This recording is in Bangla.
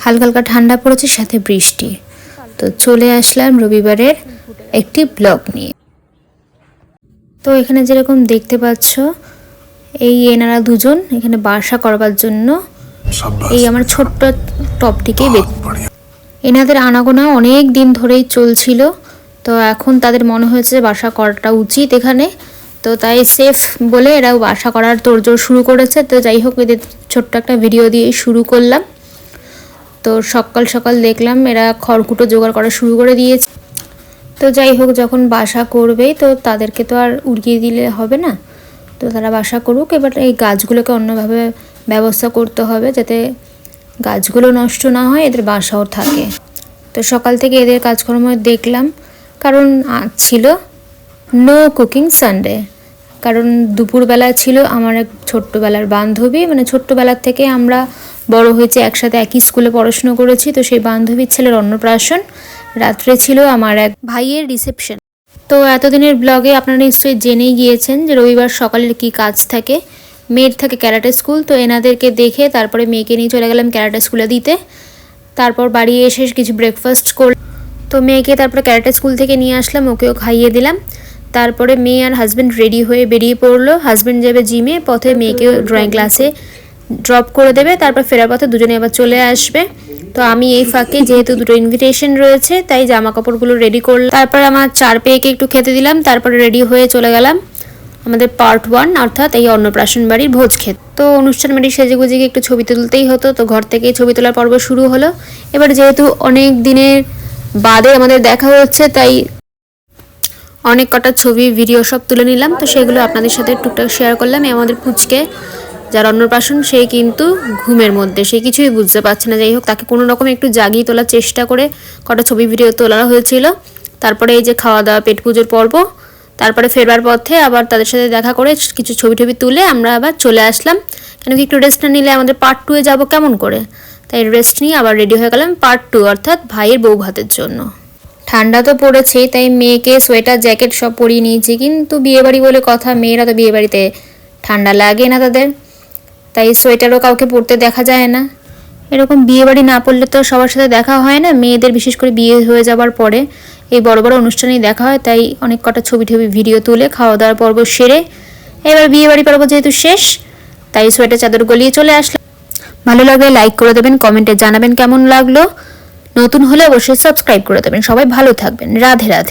হালকা হালকা ঠান্ডা পড়েছে, সাথে বৃষ্টি। তো চলে আসলাম রবিবারের একটি ব্লগ নিয়ে। তো এখানে যেরকম দেখতে পাচ্ছ, এনারা দুজন এখানে বাসা করবার জন্য এই আমার ছোট্ট টপটিকে এনাদের আনাগোনা অনেক দিন ধরেই চলছিল। তো এখন তাদের মনে হয়েছে বাসা করাটা উচিত এখানে, তো তাই সেফ বলে এরা বাসা করার তোড়জোড় শুরু করেছে। তো যাই হোক, এদের ছোট্ট একটা ভিডিও দিয়ে শুরু করলাম। তো সকাল সকাল দেখলাম এরা খড়কুটো জোগাড় করা শুরু করে দিয়েছে। তো যাই হোক, যখন বাসা করবেই তো তাদেরকে তো আর উড়িয়ে দিলে হবে না, তো তারা বাসা করুক। এবার এই গাছগুলোকে অন্যভাবে ব্যবস্থা করতে হবে যাতে গাছগুলো নষ্ট না হয়, এদের বাসাও থাকে। তো সকাল থেকে এদের কাজকর্ম দেখলাম, কারণ ছিল নো কুকিং সানডে। কারণ দুপুরবেলা ছিল আমার এক ছোট্টবেলার বান্ধবী, মানে ছোট্টবেলার থেকে আমরা বড় হয়েছি একসাথে, একই স্কুলে পড়াশুনো করেছি। তো সেই বান্ধবীর ছেলের অন্নপ্রাশন, রাত্রে ছিল আমার এক ভাইয়ের রিসেপশন। তো এতদিনের ব্লগে আপনারা নিশ্চয়ই জেনেই গিয়েছেন যে রবিবার সকালের কি কাজ থাকে। মেয়ের থাকে ক্যারাটে স্কুল, তো এনাদেরকে দেখে তারপরে মেয়েকে নিয়ে চলে গেলাম ক্যারাটে স্কুলে দিতে। তারপর বাড়ি এসে কিছু ব্রেকফাস্ট করলাম। তো মেয়েকে তারপরে ক্যারাটে স্কুল থেকে নিয়ে আসলাম, ওকেও খাইয়ে দিলাম। তারপরে মেয়ে আর হাজব্যান্ড রেডি হয়ে বেরিয়ে পড়লো। হাজব্যান্ড যাবে জিমে, পথে মেয়েকেও ড্রয়িং ক্লাসে ড্রপ করে দেবে, তারপর ফেরার পথে দুজনে আবার চলে আসবে। তো আমি এই ফাঁকে যেহেতু দুটো ইনভিটেশন রয়েছে তাই জামা কাপড়গুলো রেডি করলাম। তারপর আমার 4 পেয়েকে একটু খেতে দিলাম, তারপরে রেডি হয়ে চলে গেলাম আমাদের পার্ট 1 অর্থাৎ এই অন্নপ্রাশন বাড়ির ভোজ খেতে। তো অনুষ্ঠান বাড়ির সেজেগুজে একটু ছবি তুলতেই হতো, তো ঘর থেকে ছবি তোলার পর্ব শুরু হলো। এবার যেহেতু অনেক দিনের বাদে আমাদের দেখা হচ্ছে, তাই অনেক কটা ছবি ভিডিও সব তুলে নিলাম। তো সেগুলো আপনাদের সাথে টুকটাক শেয়ার করলাম। আমাদের পুচকে যার অন্নপ্রাশন, সে কিন্তু ঘুমের মধ্যে, সে কিছুই বুঝতে পারছে না। যাই হোক, তাকে কোনো রকম একটু জাগিয়ে তোলার চেষ্টা করে কটা ছবি ভিডিও তোলা হয়েছিল। তারপরে এই যে খাওয়া দাওয়া, পেট পুজোর পর্ব, তারপরে ফেরবার পথে আবার তাদের সাথে দেখা করে কিছু ছবি টবি তুলে আমরা আবার চলে আসলাম। কেন কি একটু রেস্ট না নিলে আমাদের পার্ট 2 যাবো কেমন করে, তাই রেস্ট নিয়ে আবার রেডি হয়ে গেলাম পার্ট 2 অর্থাৎ ভাইয়ের বউ ভাতের জন্য। ঠান্ডা তো পড়েছেই, তাই মেয়েকে সোয়েটার জ্যাকেট সব পরিয়ে নিয়েছি। কিন্তু বিয়েবাড়ি বলে কথা, মেয়েরা তো বিয়েবাড়িতে ঠান্ডা লাগে না তাদের, তাই সোয়েটারও কাউকে পরতে দেখা যায় না। এরকম বিয়েবাড়ি না পড়লে তো সবার সাথে দেখা হয় না, মেয়েদের বিশেষ করে বিয়ে হয়ে যাবার পরে এই বড় বড় অনুষ্ঠানেই দেখা হয়। তাই অনেক কটা ছবি টবি ভিডিও তুলে খাওয়া দাওয়ার পর্ব সেরে এবার বিয়েবাড়ি পর্ব যেহেতু শেষ, তাই সোয়েটার চাদর গলিয়ে চলে আসলাম। ভালো লাগলে লাইক করে দেবেন, কমেন্টে জানাবেন কেমন লাগলো। নতুন হলে অবশ্যই সাবস্ক্রাইব করে দেবেন। সবাই ভালো থাকবেন। রাধে রাধে।